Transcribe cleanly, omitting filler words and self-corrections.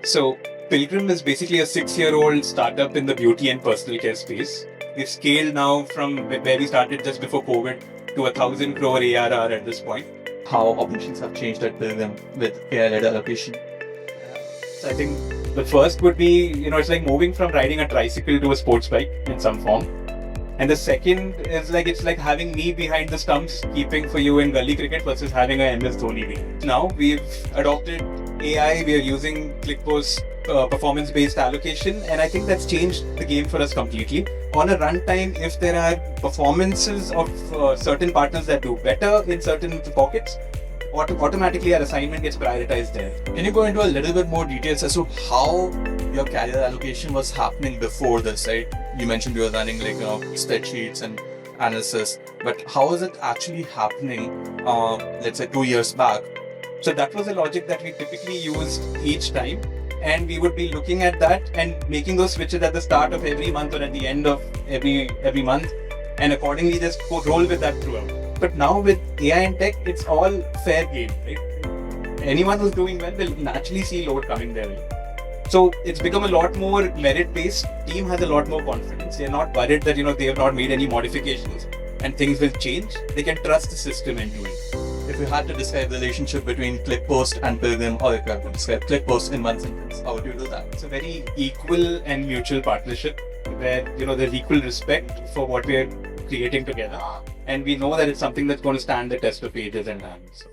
So, Pilgrim is basically a 6-year-old startup in the beauty and personal care space. We've scaled now from where we started just before COVID to 1,000 crore ARR at this point. How operations have changed at Pilgrim with AI-led allocation? So I think the first would be, it's like moving from riding a tricycle to a sports bike in some form. And the second is it's like having me behind the stumps, keeping for you in gully cricket versus having a MS Dhoni behind. Now we've adopted AI, we are using ClickPost's performance-based allocation, and I think that's changed the game for us completely. On a runtime, if there are performances of certain partners that do better in certain pockets, automatically our assignment gets prioritized there. Can you go into a little bit more details as to how your career allocation was happening before this, right? You mentioned you were running spreadsheets and analysis, but how is it actually happening, let's say 2 years back? So that was a logic that we typically used each time, and we would be looking at that and making those switches at the start of every month or at the end of every month, and accordingly just roll with that throughout. But now with AI and tech, it's all fair game, right? Anyone who's doing well will naturally see load coming their way. So it's become a lot more merit-based. Team has a lot more confidence. They're not worried that they have not made any modifications and things will change. They can trust the system end to end. If you had to describe the relationship between ClickPost and Pilgrim, or if you had to describe ClickPost in one sentence, how would you do that? It's a very equal and mutual partnership where there's equal respect for what we're creating together, and we know that it's something that's going to stand the test of ages and time. So.